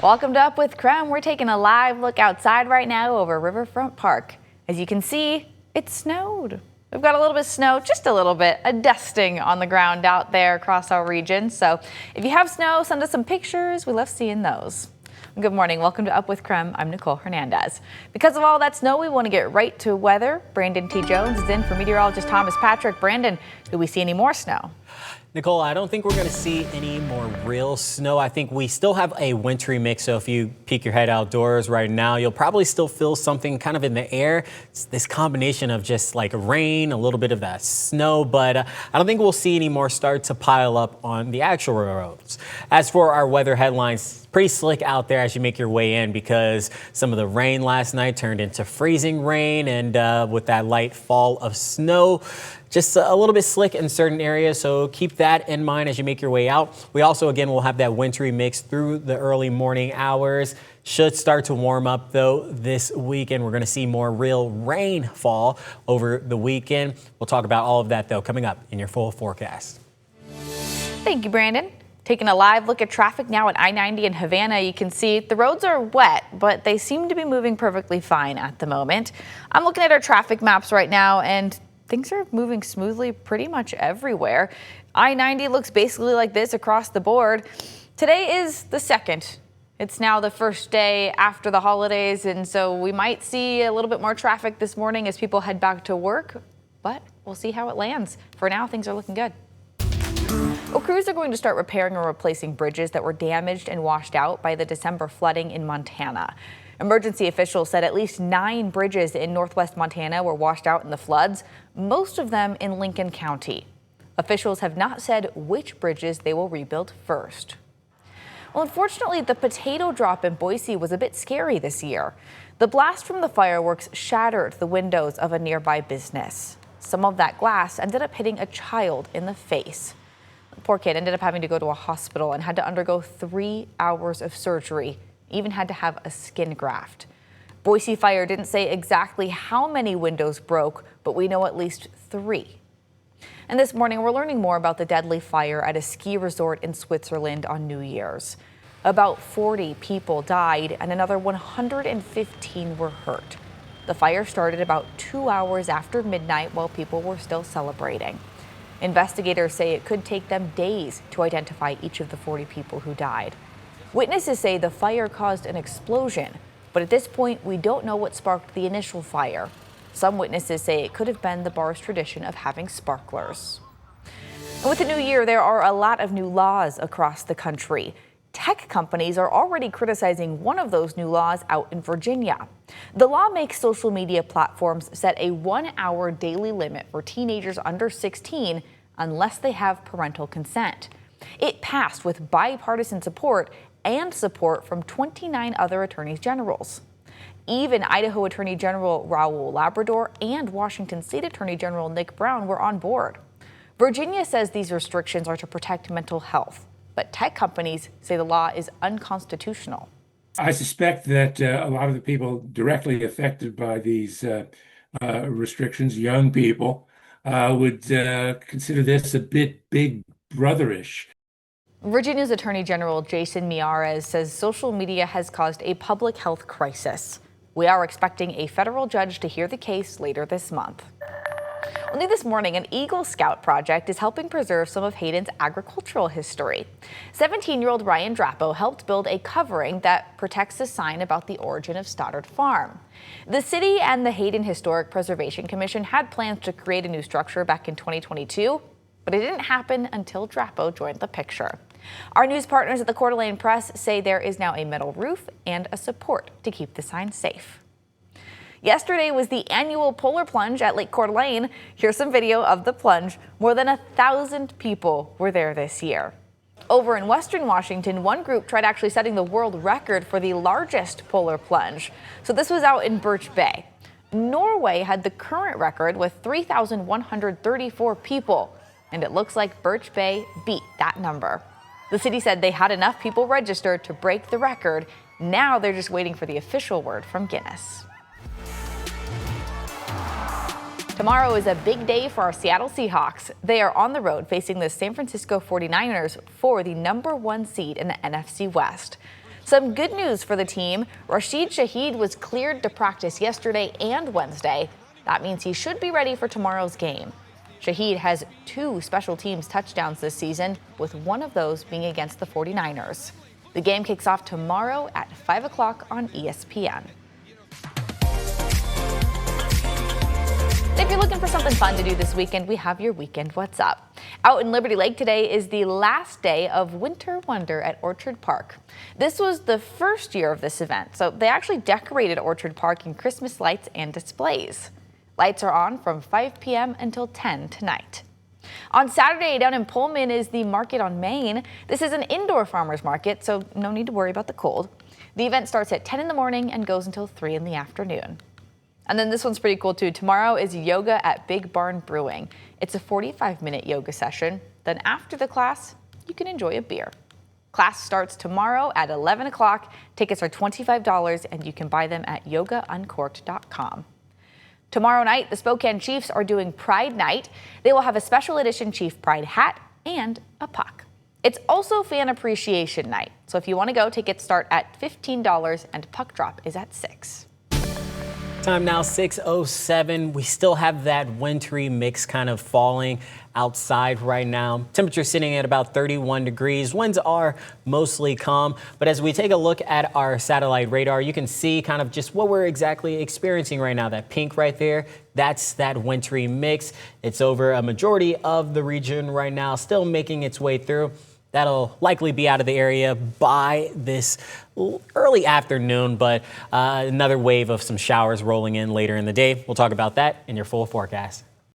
Welcome to Up with KREM. We're taking a live look outside right now over Riverfront Park. As you can see, it snowed. We've got a little bit of snow, just a little bit, a dusting on the ground out there across our region. So if you have snow, send us some pictures. We love seeing those. Good morning. Welcome to Up with KREM. I'm Nicole Hernandez. Because of all that snow, we want to get right to weather. Brandon T. Jones is in for meteorologist Thomas Patrick. Brandon, do we see any more snow? Nicole, I don't think we're going to see any more real snow. I think we still have a wintry mix. So if you peek your head outdoors right now, you'll probably still feel something kind of in the air. It's this combination of just like rain, a little bit of that snow, but I don't think we'll see any more start to pile up on the actual roads. As for our weather headlines, pretty slick out there as you make your way in because some of the rain last night turned into freezing rain, and with that light fall of snow, just a little bit slick in certain areas, so keep that in mind as you make your way out. We also, again, will have that wintry mix through the early morning hours. Should start to warm up, though, this weekend. We're going to see more real rainfall over the weekend. We'll talk about all of that, though, coming up in your full forecast. Thank you, Brandon. Taking a live look at traffic now at I-90 in Havana, you can see the roads are wet, but they seem to be moving perfectly fine at the moment. I'm looking at our traffic maps right now, and things are moving smoothly pretty much everywhere. I-90 looks basically like this across the board. Today is the 2nd. It's now the first day after the holidays, and so we might see a little bit more traffic this morning as people head back to work, but we'll see how it lands. For now, things are looking good. Well, crews are going to start repairing or replacing bridges that were damaged and washed out by the December flooding in Montana. Emergency officials said at least 9 bridges in northwest Montana were washed out in the floods, most of them in Lincoln County. Officials have not said which bridges they will rebuild first. Well, unfortunately, the potato drop in Boise was a bit scary this year. The blast from the fireworks shattered the windows of a nearby business. Some of that glass ended up hitting a child in the face. The poor kid ended up having to go to a hospital and had to undergo 3 hours of surgery, even had to have a skin graft. Boise Fire didn't say exactly how many windows broke, but we know at least 3. And this morning, we're learning more about the deadly fire at a ski resort in Switzerland on New Year's. About 40 people died and another 115 were hurt. The fire started about 2 hours after midnight while people were still celebrating. Investigators say it could take them days to identify each of the 40 people who died. Witnesses say the fire caused an explosion, but at this point, we don't know what sparked the initial fire. Some witnesses say it could have been the bar's tradition of having sparklers. And with the new year, there are a lot of new laws across the country. Tech companies are already criticizing one of those new laws out in Virginia. The law makes social media platforms set a 1-hour daily limit for teenagers under 16 unless they have parental consent. It passed with bipartisan support and support from 29 other attorneys generals. Even Idaho Attorney General Raul Labrador and Washington State Attorney General Nick Brown were on board. Virginia says these restrictions are to protect mental health, but tech companies say the law is unconstitutional. I suspect that a lot of the people directly affected by these restrictions, young people, would consider this a bit big brotherish. Virginia's Attorney General Jason Miyares says social media has caused a public health crisis. We are expecting a federal judge to hear the case later this month. Only this morning, an Eagle Scout project is helping preserve some of Hayden's agricultural history. 17-year-old Ryan Drapo helped build a covering that protects a sign about the origin of Stoddard Farm. The city and the Hayden Historic Preservation Commission had plans to create a new structure back in 2022, but it didn't happen until Drapo joined the picture. Our news partners at the Coeur d'Alene Press say there is now a metal roof and a support to keep the sign safe. Yesterday was the annual polar plunge at Lake Coeur d'Alene. Here's some video of the plunge. More than 1,000 people were there this year. Over in Western Washington, one group tried actually setting the world record for the largest polar plunge. So this was out in Birch Bay. Norway had the current record with 3,134 people, and it looks like Birch Bay beat that number. The city said they had enough people registered to break the record. Now they're just waiting for the official word from Guinness. Tomorrow is a big day for our Seattle Seahawks. They are on the road facing the San Francisco 49ers for the #1 seed in the NFC West. Some good news for the team. Rashid Shaheed was cleared to practice yesterday and Wednesday. That means he should be ready for tomorrow's game. Shaheed has 2 special teams touchdowns this season, with one of those being against the 49ers. The game kicks off tomorrow at 5 o'clock on ESPN. If you're looking for something fun to do this weekend, we have your Weekend What's Up. Out in Liberty Lake today is the last day of Winter Wonder at Orchard Park. This was the first year of this event, so they actually decorated Orchard Park in Christmas lights and displays. Lights are on from 5 p.m. until 10 tonight. On Saturday, down in Pullman is the Market on Main. This is an indoor farmers market, so no need to worry about the cold. The event starts at 10 in the morning and goes until 3 in the afternoon. And then this one's pretty cool too. Tomorrow is yoga at Big Barn Brewing. It's a 45-minute yoga session. Then after the class, you can enjoy a beer. Class starts tomorrow at 11 o'clock. Tickets are $25 and you can buy them at yogauncorked.com. Tomorrow night, the Spokane Chiefs are doing Pride Night. They will have a special edition Chief Pride hat and a puck. It's also Fan Appreciation Night. So if you want to go, tickets start at $15 and puck drop is at $6. Time now 6:07. We still have that wintry mix kind of falling outside right now. Temperature sitting at about 31 degrees. Winds are mostly calm. But as we take a look at our satellite radar, you can see kind of just what we're exactly experiencing right now. That pink right there, that's that wintry mix. It's over a majority of the region right now, still making its way through. That'll likely be out of the area by this early afternoon, but another wave of some showers rolling in later in the day. We'll talk about that in your full forecast.